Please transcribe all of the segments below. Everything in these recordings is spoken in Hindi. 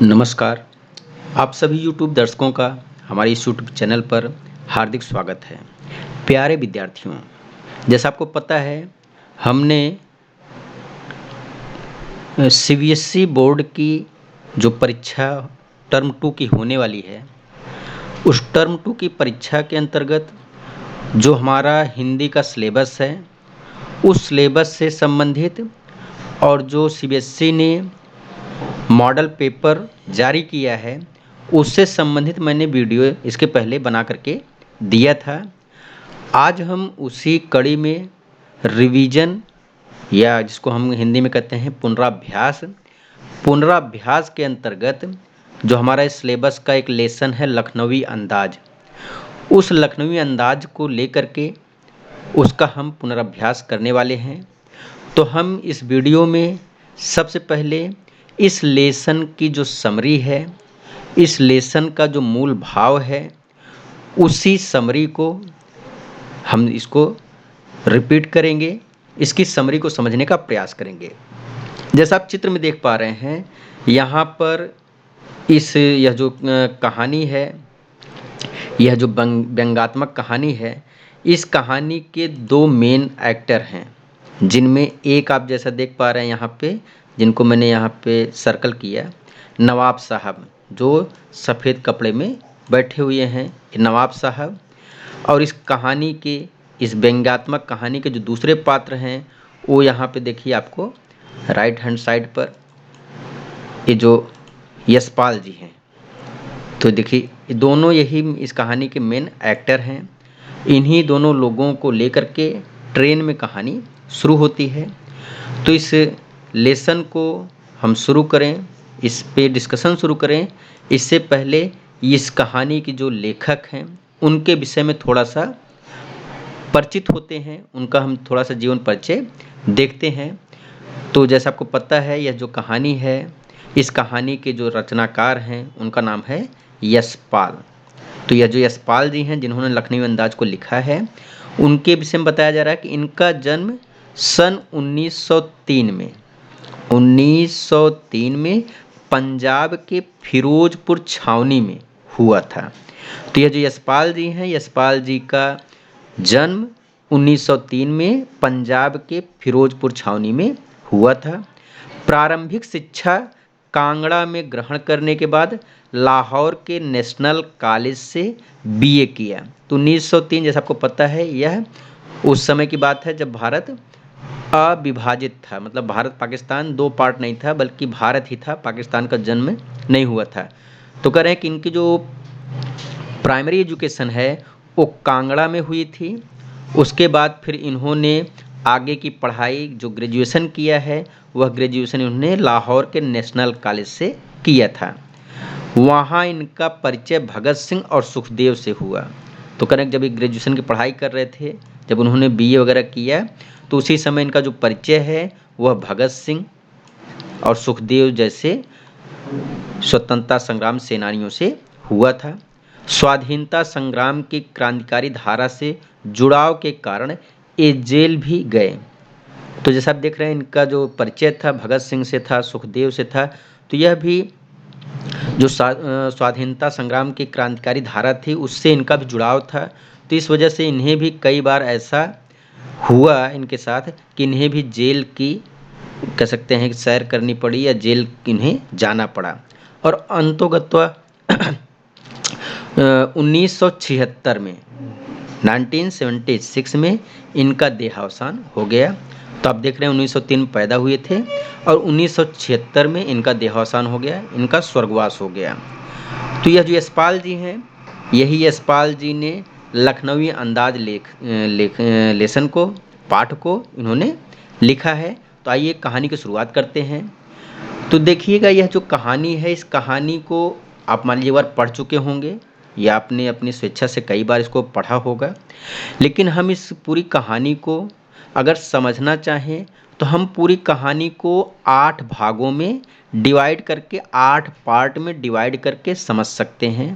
नमस्कार। आप सभी यूट्यूब दर्शकों का हमारे इस यूट्यूब चैनल पर हार्दिक स्वागत है। प्यारे विद्यार्थियों, जैसा आपको पता है हमने सीबीएसई बोर्ड की जो परीक्षा टर्म 2 की होने वाली है, उस टर्म 2 की परीक्षा के अंतर्गत जो हमारा हिंदी का सिलेबस है, उस सिलेबस से संबंधित और जो सीबीएसई ने मॉडल पेपर जारी किया है, उससे संबंधित मैंने वीडियो इसके पहले बना करके दिया था। आज हम उसी कड़ी में रिवीजन या जिसको हम हिंदी में कहते हैं पुनराभ्यास, पुनराभ्यास के अंतर्गत जो हमारा इस सिलेबस का एक लेसन है लखनवी अंदाज, उस लखनवी अंदाज को लेकर के उसका हम पुनराभ्यास करने वाले हैं। तो हम इस वीडियो में सबसे पहले इस लेसन की जो समरी है, इस लेसन का जो मूल भाव है, उसी समरी को हम इसको रिपीट करेंगे, इसकी समरी को समझने का प्रयास करेंगे। जैसा आप चित्र में देख पा रहे हैं, यहाँ पर यह जो कहानी है, यह जो व्यंग्यात्मक कहानी है, इस कहानी के दो मेन एक्टर हैं, जिनमें एक आप जैसा देख पा रहे हैं यहाँ पे, जिनको मैंने यहाँ पे सर्कल किया, नवाब साहब जो सफ़ेद कपड़े में बैठे हुए हैं, नवाब साहब। और इस कहानी के, इस व्यंग्यात्मक कहानी के जो दूसरे पात्र हैं, वो यहाँ पे देखिए आपको राइट हैंड साइड पर ये जो यशपाल जी हैं। तो देखिए दोनों यही इस कहानी के मेन एक्टर हैं। इन्हीं दोनों लोगों को लेकर के ट्रेन में कहानी शुरू होती है। तो इस लेसन को हम शुरू करें, इस पे डिस्कशन शुरू करें, इससे पहले इस कहानी के जो लेखक हैं उनके विषय में थोड़ा सा परिचित होते हैं, उनका हम थोड़ा सा जीवन परिचय देखते हैं। तो जैसा आपको पता है, यह जो कहानी है, इस कहानी के जो रचनाकार हैं उनका नाम है यशपाल। तो यह जो यशपाल जी हैं जिन्होंने लखनवी अंदाज को लिखा है, उनके विषय में बताया जा रहा है कि इनका जन्म सन 1903 में पंजाब के फिरोजपुर छावनी में हुआ था। तो यह जो यशपाल जी हैं, यशपाल जी का जन्म 1903 में पंजाब के फिरोजपुर छावनी में हुआ था। प्रारंभिक शिक्षा कांगड़ा में ग्रहण करने के बाद लाहौर के नेशनल कॉलेज से बीए किया। तो 1903 जैसा आपको पता है, यह उस समय की बात है जब भारत अविभाजित था, मतलब भारत पाकिस्तान दो पार्ट नहीं था, बल्कि भारत ही था, पाकिस्तान का जन्म नहीं हुआ था। तो कह रहे हैं कि इनकी जो प्राइमरी एजुकेशन है वो कांगड़ा में हुई थी। उसके बाद फिर इन्होंने आगे की पढ़ाई जो ग्रेजुएशन किया है, वह ग्रेजुएशन इन्होंने लाहौर के नेशनल कॉलेज से किया था। वहाँ इनका परिचय भगत सिंह और सुखदेव से हुआ। तो करें जब ये ग्रेजुएशन की पढ़ाई कर रहे थे, जब उन्होंने बीए वगैरह किया, तो उसी समय इनका जो परिचय है वह भगत सिंह और सुखदेव जैसे स्वतंत्रता संग्राम सेनानियों से हुआ था। स्वाधीनता संग्राम की क्रांतिकारी धारा से जुड़ाव के कारण ये जेल भी गए। तो जैसा आप देख रहे हैं, इनका जो परिचय था भगत सिंह से था, सुखदेव से था। तो यह भी जो स्वाधीनता संग्राम की क्रांतिकारी धारा थी, उससे इनका भी जुड़ाव था। तो इस वजह से इन्हें भी कई बार ऐसा हुआ इनके साथ कि इन्हें भी जेल की, कह सकते हैं कि सैर करनी पड़ी या जेल इन्हें जाना पड़ा। और अंतोगत्वा 1976 में 1976 में इनका देहावसान हो गया। तो आप देख रहे हैं 1903 में पैदा हुए थे और 1976 में इनका देहावसान हो गया, इनका स्वर्गवास हो गया। तो यह जो यशपाल जी हैं, यही यशपाल जी ने लखनवी अंदाज लेसन को, पाठ को इन्होंने लिखा है। तो आइए कहानी की शुरुआत करते हैं। तो देखिएगा, यह जो कहानी है, इस कहानी को आप मान लीजिए एक बार पढ़ चुके होंगे या आपने अपनी स्वेच्छा से कई बार इसको पढ़ा होगा। लेकिन हम इस पूरी कहानी को अगर समझना चाहें तो हम पूरी कहानी को 8 भागों में डिवाइड करके, 8 पार्ट में डिवाइड करके समझ सकते हैं।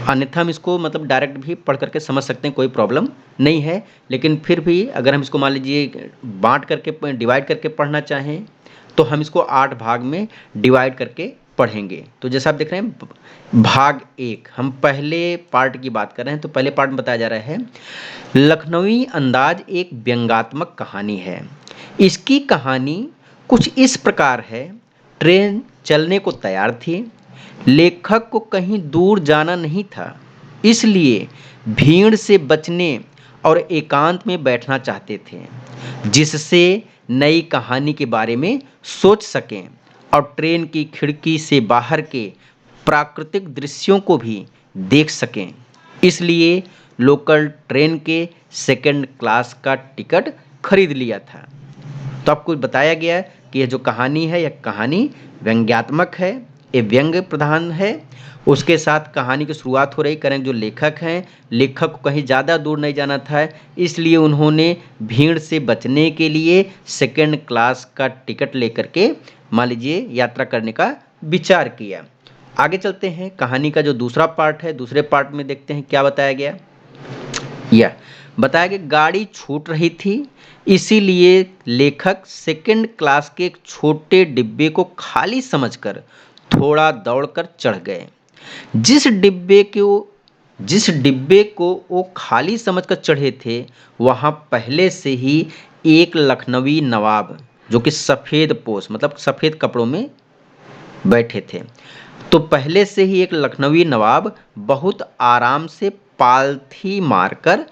अन्यथा हम इसको मतलब डायरेक्ट भी पढ़ करके समझ सकते हैं, कोई प्रॉब्लम नहीं है। लेकिन फिर भी अगर हम इसको मान लीजिए बाँट करके, डिवाइड करके पढ़ना चाहें, तो हम इसको 8 भाग में डिवाइड करके पढ़ेंगे। तो जैसा आप देख रहे हैं भाग 1, हम पहले पार्ट की बात कर रहे हैं। तो पहले पार्ट में बताया जा रहा है लखनवी अंदाज एक व्यंग्यात्मक कहानी है। इसकी कहानी कुछ इस प्रकार है। ट्रेन चलने को तैयार थी। लेखक को कहीं दूर जाना नहीं था, इसलिए भीड़ से बचने और एकांत में बैठना चाहते थे, जिससे नई कहानी के बारे में सोच सकें और ट्रेन की खिड़की से बाहर के प्राकृतिक दृश्यों को भी देख सकें। इसलिए लोकल ट्रेन के सेकंड क्लास का टिकट खरीद लिया था। तो आपको बताया गया कि यह जो कहानी है, यह कहानी व्यंग्यात्मक है, ये व्यंग्य प्रधान है। उसके साथ कहानी की शुरुआत हो रही, करें जो लेखक हैं, लेखक को कहीं ज़्यादा दूर नहीं जाना था, इसलिए उन्होंने भीड़ से बचने के लिए सेकंड क्लास का टिकट लेकर के मान लीजिए यात्रा करने का विचार किया। आगे चलते हैं, कहानी का जो दूसरा पार्ट है, दूसरे पार्ट में देखते हैं क्या बताया गया। यह बताया कि गाड़ी छूट रही थी, इसीलिए लेखक सेकंड क्लास के एक छोटे डिब्बे को खाली समझकर थोड़ा दौड़कर चढ़ गए। जिस डिब्बे को वो खाली समझकर चढ़े थे, वहां पहले से ही एक लखनवी नवाब, जो कि सफ़ेद पोश मतलब सफ़ेद कपड़ों में बैठे थे। तो पहले से ही एक लखनवी नवाब बहुत आराम से पालथी मारकर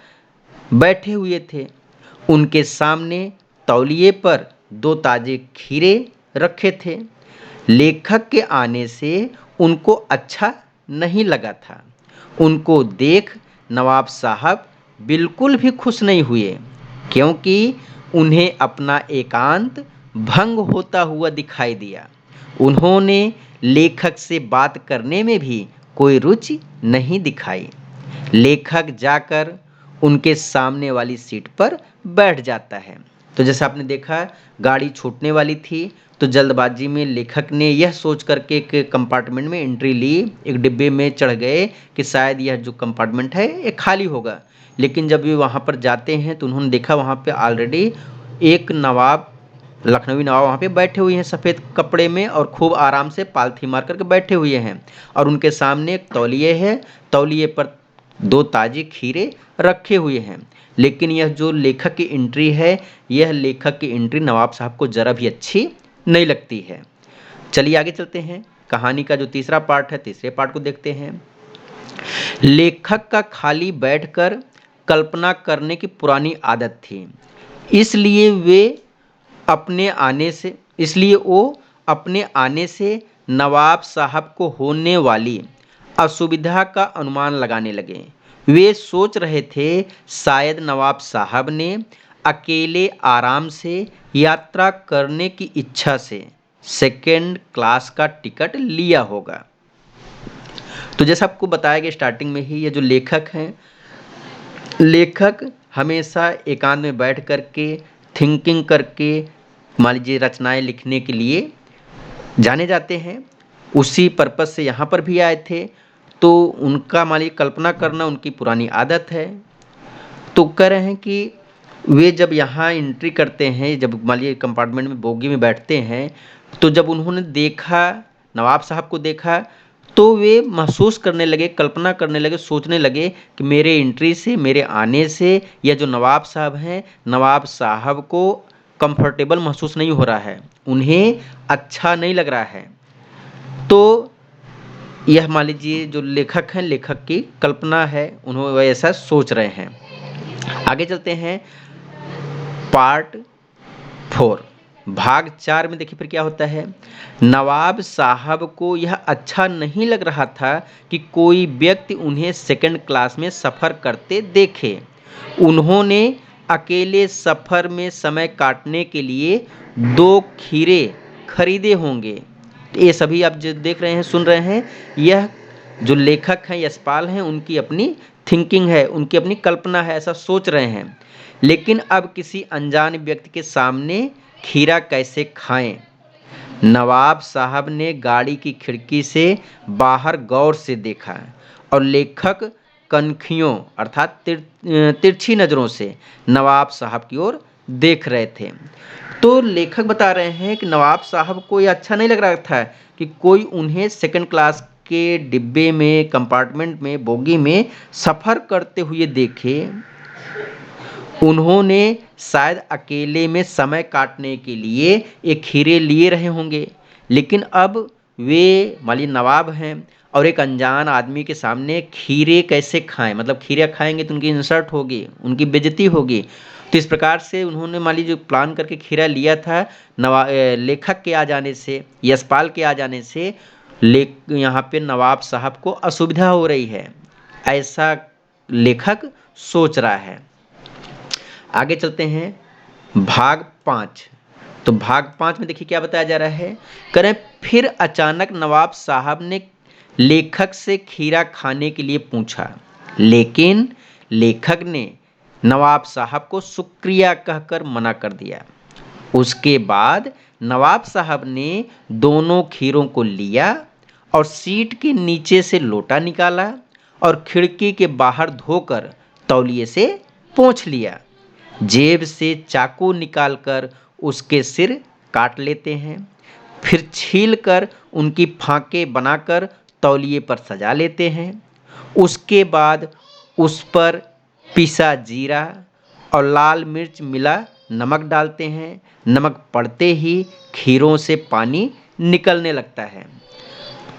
बैठे हुए थे। उनके सामने तौलिए पर 2 ताजे खीरे रखे थे। लेखक के आने से उनको अच्छा नहीं लगा था। उनको देख नवाब साहब बिल्कुल भी खुश नहीं हुए, क्योंकि उन्हें अपना एकांत भंग होता हुआ दिखाई दिया। उन्होंने लेखक से बात करने में भी कोई रुचि नहीं दिखाई। लेखक जाकर उनके सामने वाली सीट पर बैठ जाता है। तो जैसा आपने देखा गाड़ी छूटने वाली थी, तो जल्दबाजी में लेखक ने यह सोच करके एक कंपार्टमेंट में एंट्री ली, एक डिब्बे में चढ़ गए कि शायद यह जो कंपार्टमेंट है ये खाली होगा। लेकिन जब वे वहाँ पर जाते हैं तो उन्होंने देखा वहाँ पे ऑलरेडी एक नवाब, लखनवी नवाब वहाँ पे बैठे हुए हैं सफ़ेद कपड़े में, और खूब आराम से पालथी मार करके बैठे हुए हैं। और उनके सामने एक तौलिए है, तौलिए पर 2 ताजे खीरे रखे हुए हैं। लेकिन यह जो लेखक की एंट्री है, यह लेखक की एंट्री नवाब साहब को ज़रा भी अच्छी नहीं लगती है। चलिए आगे चलते हैं, कहानी का जो तीसरा पार्ट है, तीसरे पार्ट को देखते हैं। लेखक का खाली बैठकर कल्पना करने की पुरानी आदत थी, इसलिए वो अपने आने से नवाब साहब को होने वाली असुविधा का अनुमान लगाने लगे। वे सोच रहे थे शायद नवाब साहब ने अकेले आराम से यात्रा करने की इच्छा से सेकंड क्लास का टिकट लिया होगा। तो जैसा आपको बताया गया स्टार्टिंग में ही, ये जो लेखक हैं, लेखक हमेशा एकांत में बैठ करके थिंकिंग करके मान लीजिए रचनाएं लिखने के लिए जाने जाते हैं। उसी पर्पज़ से यहाँ पर भी आए थे। तो उनका मान लीजिए कल्पना करना उनकी पुरानी आदत है। तो कह रहे हैं कि वे जब यहाँ एंट्री करते हैं, जब मान लीजिए कंपार्टमेंट में बोगी में बैठते हैं, तो जब उन्होंने देखा, नवाब साहब को देखा, तो वे महसूस करने लगे, कल्पना करने लगे, सोचने लगे कि मेरे एंट्री से, मेरे आने से यह जो नवाब साहब हैं, नवाब साहब को कंफर्टेबल महसूस नहीं हो रहा है, उन्हें अच्छा नहीं लग रहा है। तो यह मान लीजिए जो लेखक हैं, लेखक की कल्पना है, उन्होंने ऐसा सोच रहे हैं। आगे चलते हैं पार्ट 4, भाग 4 में देखिए फिर क्या होता है। नवाब साहब को यह अच्छा नहीं लग रहा था कि कोई व्यक्ति उन्हें सेकंड क्लास में सफ़र करते देखे। उन्होंने अकेले सफ़र में समय काटने के लिए 2 खीरे खरीदे होंगे। ये सभी आप जो देख रहे हैं, सुन रहे हैं, यह जो लेखक हैं, यशपाल हैं, उनकी अपनी थिंकिंग है, उनकी अपनी कल्पना है, ऐसा सोच रहे हैं। लेकिन अब किसी अनजान व्यक्ति के सामने खीरा कैसे खाएं? नवाब साहब ने गाड़ी की खिड़की से बाहर गौर से देखा और लेखक कनखियों अर्थात तिरछी नज़रों से नवाब साहब की ओर देख रहे थे। तो लेखक बता रहे हैं कि नवाब साहब को ये अच्छा नहीं लग रहा था कि कोई उन्हें सेकंड क्लास के डिब्बे में, कंपार्टमेंट में, बोगी में सफ़र करते हुए देखे। उन्होंने शायद अकेले में समय काटने के लिए एक खीरे लिए रहे होंगे, लेकिन अब वे मान लीजिए नवाब हैं और एक अनजान आदमी के सामने खीरे कैसे खाएं, मतलब खीरे खाएंगे तो उनकी इंसल्ट होगी, उनकी बेइज्जती होगी। तो इस प्रकार से उन्होंने मान लीजिए जो प्लान करके खीरा लिया था, लेखक के आ जाने से, यशपाल के आ जाने से यहाँ पे नवाब साहब को असुविधा हो रही है, ऐसा लेखक सोच रहा है। आगे चलते हैं भाग 5। तो भाग 5 में देखिए क्या बताया जा रहा है। करें फिर अचानक नवाब साहब ने लेखक से खीरा खाने के लिए पूछा, लेकिन लेखक ने नवाब साहब को शुक्रिया कहकर मना कर दिया। उसके बाद नवाब साहब ने दोनों खीरों को लिया और सीट के नीचे से लोटा निकाला और खिड़की के बाहर धोकर तौलिए से पोंछ लिया। जेब से चाकू निकालकर उसके सिर काट लेते हैं, फिर छीलकर उनकी फांकें बनाकर तौलिए पर सजा लेते हैं। उसके बाद उस पर पिसा जीरा और लाल मिर्च मिला नमक डालते हैं। नमक पड़ते ही खीरों से पानी निकलने लगता है।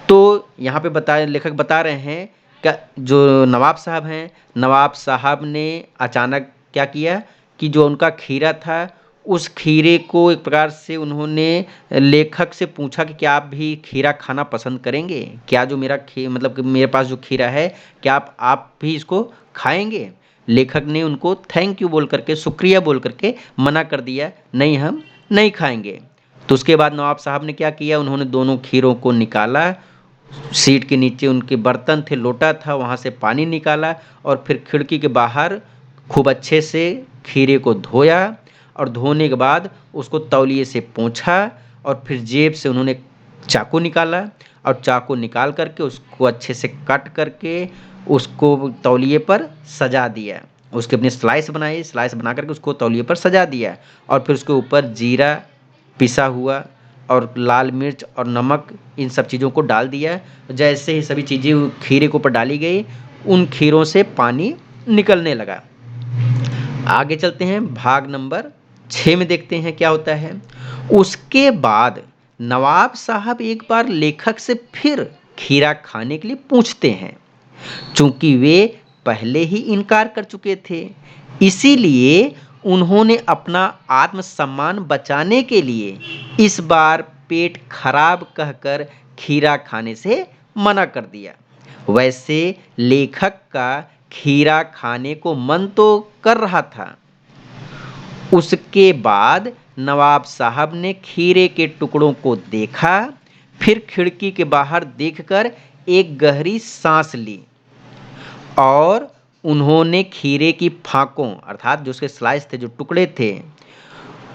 तो यहाँ पे लेखक बता रहे हैं कि जो नवाब साहब हैं, नवाब साहब ने अचानक क्या किया कि जो उनका खीरा था, उस खीरे को एक प्रकार से उन्होंने लेखक से पूछा कि क्या आप भी खीरा खाना पसंद करेंगे? क्या जो मतलब कि मेरे पास जो खीरा है, क्या आप भी इसको खाएंगे? लेखक ने उनको थैंक यू बोल करके, शुक्रिया बोल करके मना कर दिया, नहीं हम नहीं खाएंगे। तो उसके बाद नवाब साहब ने क्या किया, उन्होंने दोनों खीरों को निकाला, सीट के नीचे उनके बर्तन थे, लोटा था, वहाँ से पानी निकाला और फिर खिड़की के बाहर खूब अच्छे से खीरे को धोया और धोने के बाद उसको तौलिए से पोंछा और फिर जेब से उन्होंने चाकू निकाला और चाकू निकाल करके उसको अच्छे से कट करके उसको तौलिए पर सजा दिया। उसके अपने स्लाइस बनाए, स्लाइस बना करके उसको तौलिए पर सजा दिया और फिर उसके ऊपर जीरा पिसा हुआ और लाल मिर्च और नमक, इन सब चीज़ों को डाल दिया। जैसे ही सभी चीज़ें खीरे के ऊपर डाली गई, उन खीरों से पानी निकलने लगा। आगे चलते हैं भाग नंबर 6 में, देखते हैं क्या होता है। उसके बाद नवाब साहब एक बार लेखक से फिर खीरा खाने के लिए पूछते हैं। चूंकि वे पहले ही इनकार कर चुके थे, इसीलिए उन्होंने अपना आत्मसम्मान बचाने के लिए इस बार पेट खराब कहकर खीरा खाने से मना कर दिया। वैसे लेखक का खीरा खाने को मन तो कर रहा था। उसके बाद नवाब साहब ने खीरे के टुकड़ों को देखा, फिर खिड़की के बाहर देखकर एक गहरी सांस ली और उन्होंने खीरे की फांकों, अर्थात जो उसके स्लाइस थे, जो टुकड़े थे,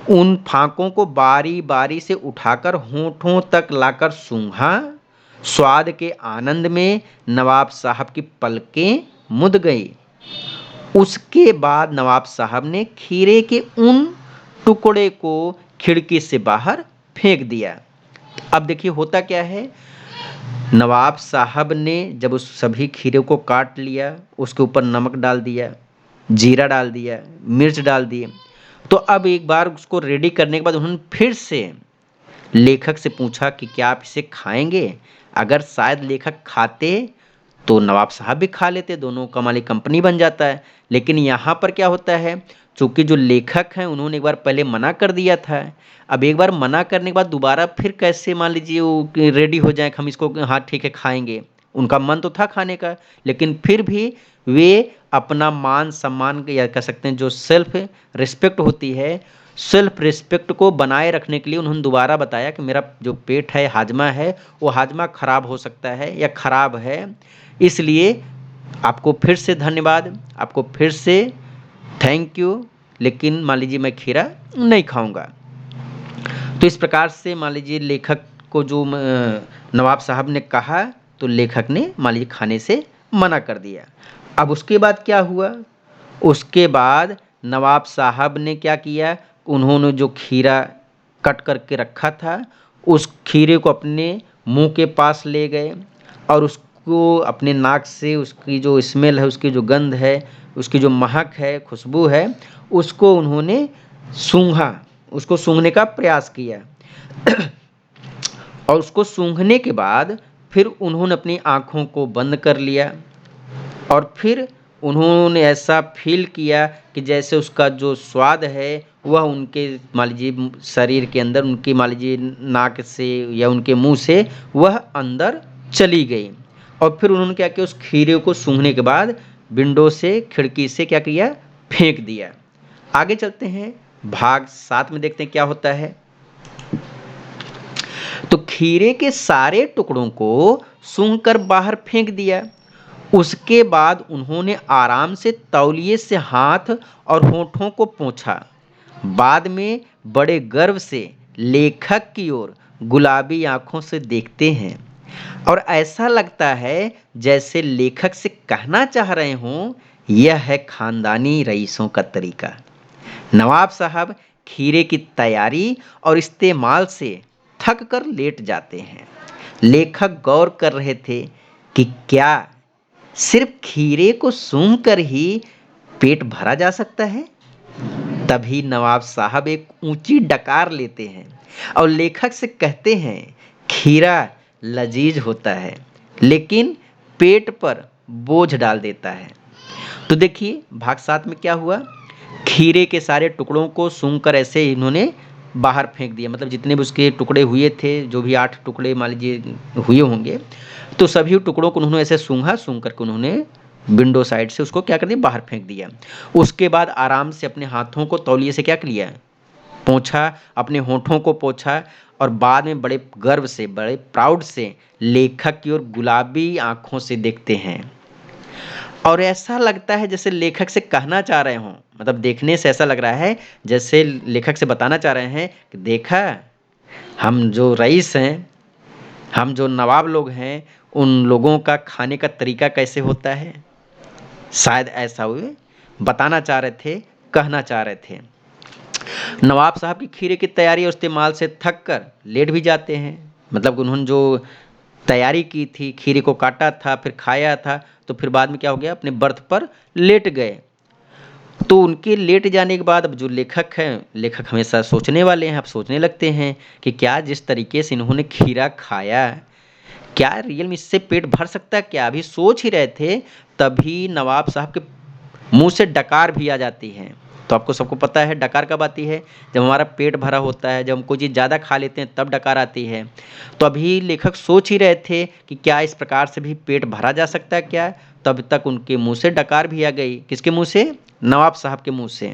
उन फांकों को बारी बारी से उठाकर होंठों तक लाकर सूंघा। स्वाद के आनंद में नवाब साहब की पलकें मुद गई। उसके बाद नवाब साहब ने खीरे के उन टुकड़े को खिड़की से बाहर फेंक दिया। अब देखिए होता क्या है, नवाब साहब ने जब उस सभी खीरे को काट लिया, उसके ऊपर नमक डाल दिया, जीरा डाल दिया, मिर्च डाल दिए, तो अब एक बार उसको रेडी करने के बाद उन्होंने फिर से लेखक से पूछा कि क्या आप इसे खाएंगे? अगर शायद लेखक खाते तो नवाब साहब भी खा लेते, दोनों का मालिक कंपनी बन जाता है। लेकिन यहाँ पर क्या होता है, चूँकि जो लेखक हैं उन्होंने एक बार पहले मना कर दिया था, अब एक बार मना करने के बाद दोबारा फिर कैसे मान लीजिए वो रेडी हो जाए कि हम इसको हाँ ठीक है खाएंगे। उनका मन तो था खाने का, लेकिन फिर भी वे अपना मान सम्मान या कह सकते हैं जो सेल्फ रिस्पेक्ट होती है, सेल्फ रिस्पेक्ट को बनाए रखने के लिए उन्होंने दोबारा बताया कि मेरा जो पेट है, हाजमा है, वो हाजमा खराब हो सकता है या खराब है, इसलिए आपको फिर से धन्यवाद, आपको फिर से थैंक यू, लेकिन मान लीजिए मैं खीरा नहीं खाऊंगा। तो इस प्रकार से मान लीजिए लेखक को जो नवाब साहब ने कहा, तो लेखक ने मान लीजिए खाने से मना कर दिया। अब उसके बाद क्या हुआ, उसके बाद नवाब साहब ने क्या किया, उन्होंने जो खीरा कट करके रखा था उस खीरे को अपने मुंह के पास ले गए और उसको अपने नाक से उसकी जो स्मेल है, उसकी जो गंध है, उसकी जो महक है, खुशबू है, उसको उन्होंने सूंघा, उसको सूंघने का प्रयास किया। और उसको सूंघने के बाद फिर उन्होंने अपनी आँखों को बंद कर लिया और फिर उन्होंने ऐसा फ़ील किया कि जैसे उसका जो स्वाद है वह उनके मान लीजिए शरीर के अंदर, उनकी मान लीजिए नाक से या उनके मुंह से वह अंदर चली गई। और फिर उन्होंने क्या किया, उस खीरे को सूंघने के बाद विंडो से, खिड़की से क्या किया, फेंक दिया। आगे चलते हैं, भाग 7 में देखते हैं क्या होता है। तो खीरे के सारे टुकड़ों को सूंघकर बाहर फेंक दिया। उसके बाद उन्होंने आराम से तौलिए से हाथ और होठों को पोंछा। बाद में बड़े गर्व से लेखक की ओर गुलाबी आंखों से देखते हैं और ऐसा लगता है जैसे लेखक से कहना चाह रहे हों, यह है खानदानी रईसों का तरीका। नवाब साहब खीरे की तैयारी और इस्तेमाल से थक कर लेट जाते हैं। लेखक गौर कर रहे थे कि क्या सिर्फ खीरे को सूंघ कर ही पेट भरा जा सकता है। तभी नवाब साहब एक ऊंची डकार लेते हैं और लेखक से कहते हैं, खीरा लजीज होता है लेकिन पेट पर बोझ डाल देता है। तो देखिए भाग 7 में क्या हुआ, खीरे के सारे टुकड़ों को सूंघकर ऐसे इन्होंने बाहर फेंक दिया। मतलब जितने भी उसके टुकड़े हुए थे, जो भी 8 टुकड़े मान लीजिए हुए होंगे, तो सभी टुकड़ों को उन्होंने ऐसे सूंघा, सूंघ करके उन्होंने विंडो साइड से उसको क्या कर दिया, बाहर फेंक दिया। उसके बाद आराम से अपने हाथों को तौलिए से क्या कर लिया, पोंछा, अपने होठों को पोंछा और बाद में बड़े गर्व से, बड़े प्राउड से लेखक की ओर गुलाबी आंखों से देखते हैं और ऐसा लगता है जैसे लेखक से कहना चाह रहे हों। मतलब देखने से ऐसा लग रहा है जैसे लेखक से बताना चाह रहे हैं कि देखा, हम जो रईस हैं, हम जो नवाब लोग हैं, उन लोगों का खाने का तरीका कैसे होता है। शायद ऐसा हुए बताना चाह रहे थे, कहना चाह रहे थे। नवाब साहब की खीरे की तैयारी और इस्तेमाल से थक कर लेट भी जाते हैं। मतलब उन्होंने जो तैयारी की थी, खीरे को काटा था, फिर खाया था, तो फिर बाद में क्या हो गया, अपने बर्थ पर लेट गए। तो उनके लेट जाने के बाद अब जो लेखक हैं, लेखक हमेशा सोचने वाले हैं, अब सोचने लगते हैं कि क्या जिस तरीके से इन्होंने खीरा खाया, क्या रियल में इससे पेट भर सकता है क्या। अभी सोच ही रहे थे, तभी नवाब साहब के मुंह से डकार भी आ जाती है। तो आपको सबको पता है डकार कब आती है, जब हमारा पेट भरा होता है, जब हम कोई चीज़ ज़्यादा खा लेते हैं तब डकार आती है। तो अभी लेखक सोच ही रहे थे कि क्या इस प्रकार से भी पेट भरा जा सकता है क्या। तब तक उनके मुंह से डकार भी आ गई। किसके मुंह से, नवाब साहब के मुंह से।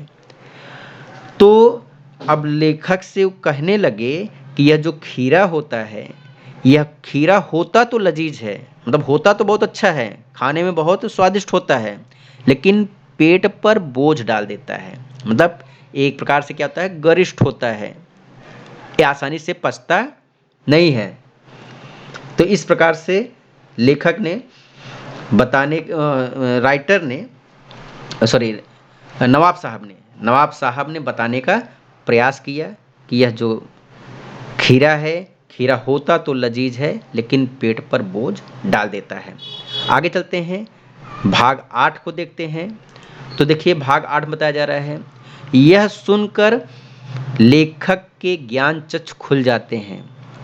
तो अब लेखक से वो कहने लगे कि यह जो खीरा होता है, यह खीरा होता तो लजीज है, मतलब होता तो बहुत अच्छा है, खाने में बहुत स्वादिष्ट होता है, लेकिन पेट पर बोझ डाल देता है। मतलब एक प्रकार से क्या होता है, गरिष्ठ होता है, ये आसानी से पचता नहीं है। तो इस प्रकार से लेखक ने बताने, राइटर ने, सॉरी, नवाब साहब ने बताने का प्रयास किया कि यह जो खीरा है, खीरा होता तो लजीज है लेकिन पेट पर बोझ डाल देता है। आगे चलते हैं, भाग 8 को देखते हैं। तो देखिए भाग 8 बताया जा रहा है, यह सुनकर लेखक के ज्ञान चक्षु खुल जाते हैं।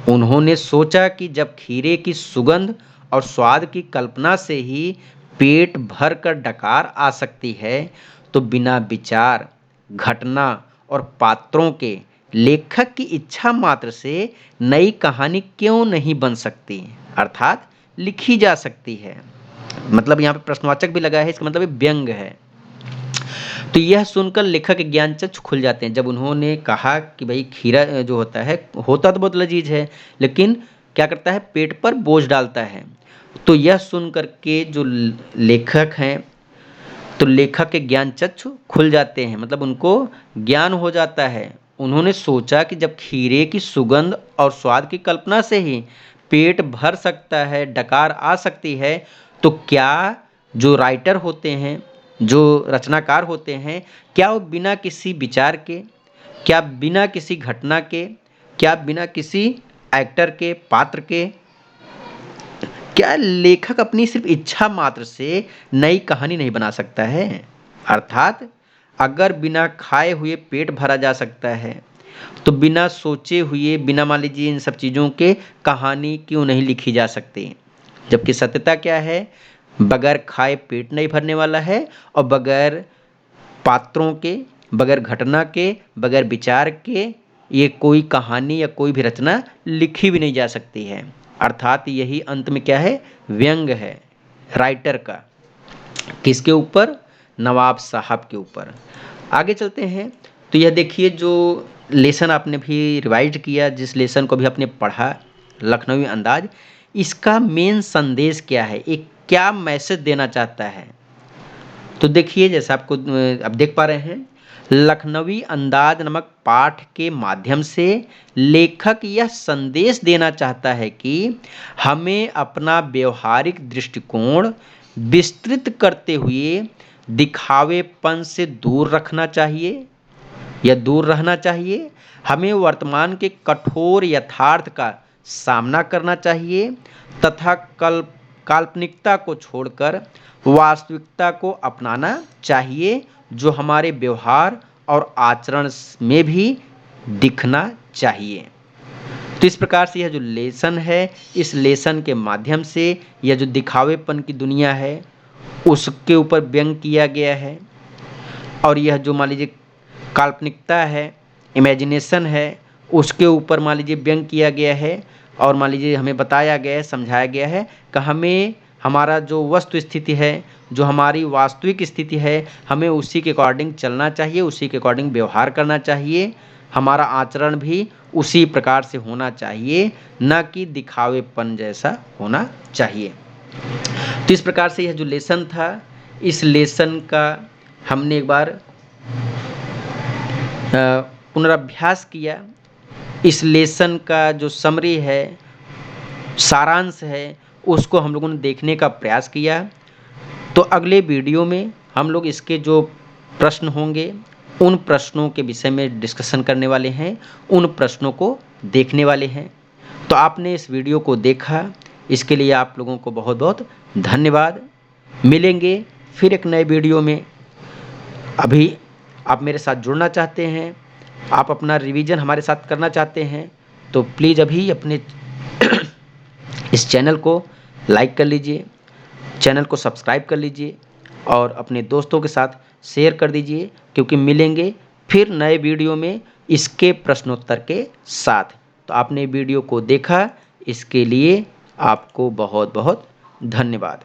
उन्होंने सोचा कि जब खीरे की सुगंध और स्वाद की कल्पना से ही पेट भर कर डकार आ सकती है, तो बिना विचार, घटना और पात्रों के लेखक की इच्छा मात्र से नई कहानी क्यों नहीं बन सकती, अर्थात लिखी जा सकती है। मतलब यहाँ पे प्रश्नवाचक भी लगा है, इसका मतलब ये व्यंग है। तो यह सुनकर लेखक के ज्ञान चक्षु खुल जाते हैं। जब उन्होंने कहा कि भाई खीरा जो होता है, होता तो बहुत लजीज है लेकिन क्या करता है, पेट पर बोझ डालता है। तो यह सुन करके जो लेखक हैं, तो लेखक के ज्ञान चक्षु खुल जाते हैं, मतलब उनको ज्ञान हो जाता है। उन्होंने सोचा कि जब खीरे की सुगंध और स्वाद की कल्पना से ही पेट भर सकता है, डकार आ सकती है, तो क्या जो राइटर होते हैं, जो रचनाकार होते हैं, क्या वो बिना किसी विचार के, क्या बिना किसी घटना के, क्या बिना किसी एक्टर के, पात्र के, क्या लेखक अपनी सिर्फ इच्छा मात्र से नई कहानी नहीं बना सकता है? अर्थात अगर बिना खाए हुए पेट भरा जा सकता है, तो बिना सोचे हुए, बिना मान लीजिए इन सब चीज़ों के कहानी क्यों नहीं लिखी जा सकती? जबकि सत्यता क्या है? बगैर खाए पेट नहीं भरने वाला है, और बगैर पात्रों के, बगैर घटना के, बगैर विचार के ये कोई कहानी या कोई भी रचना लिखी भी नहीं जा सकती है। अर्थात यही अंत में क्या है? व्यंग है राइटर का। किसके ऊपर? नवाब साहब के ऊपर। आगे चलते हैं। तो यह देखिए, जो लेसन आपने भी रिवाइज किया, जिस लेसन को भी आपने पढ़ा, लखनवी अंदाज, इसका मेन संदेश क्या है? एक क्या मैसेज देना चाहता है? तो देखिए, जैसा आपको अब देख पा रहे हैं, लखनवी अंदाज नामक पाठ के माध्यम से लेखक यह संदेश देना चाहता है कि हमें अपना व्यवहारिक दृष्टिकोण विस्तृत करते हुए दिखावेपन से दूर रखना चाहिए या दूर रहना चाहिए। हमें वर्तमान के कठोर यथार्थ का सामना करना चाहिए तथा काल्पनिकता को छोड़कर वास्तविकता को अपनाना चाहिए, जो हमारे व्यवहार और आचरण में भी दिखना चाहिए। तो इस प्रकार से यह जो लेसन है, इस लेसन के माध्यम से यह जो दिखावेपन की दुनिया है उसके ऊपर व्यंग किया गया है। और यह जो मान लीजिए काल्पनिकता है, इमेजिनेशन है, उसके ऊपर मान लीजिए व्यंग किया गया है। और मान लीजिए हमें बताया गया है, समझाया गया है कि हमें हमारा जो वस्तु स्थिति है, जो हमारी वास्तविक स्थिति है, हमें उसी के अकॉर्डिंग चलना चाहिए, उसी के अकॉर्डिंग व्यवहार करना चाहिए। हमारा आचरण भी उसी प्रकार से होना चाहिए, न कि दिखावेपन जैसा होना चाहिए। तो इस प्रकार से यह जो लेसन था, इस लेसन का हमने एक बार पुनरअभ्यास किया। इस लेसन का जो समरी है, सारांश है, उसको हम लोगों ने देखने का प्रयास किया। तो अगले वीडियो में हम लोग इसके जो प्रश्न होंगे, उन प्रश्नों के विषय में डिस्कशन करने वाले हैं, उन प्रश्नों को देखने वाले हैं। तो आपने इस वीडियो को देखा, इसके लिए आप लोगों को बहुत बहुत धन्यवाद। मिलेंगे फिर एक नए वीडियो में। अभी आप मेरे साथ जुड़ना चाहते हैं, आप अपना रिवीजन हमारे साथ करना चाहते हैं, तो प्लीज़ अभी अपने इस चैनल को लाइक कर लीजिए, चैनल को सब्सक्राइब कर लीजिए और अपने दोस्तों के साथ शेयर कर दीजिए, क्योंकि मिलेंगे फिर नए वीडियो में इसके प्रश्नोत्तर के साथ। तो आपने वीडियो को देखा, इसके लिए आपको बहुत बहुत धन्यवाद।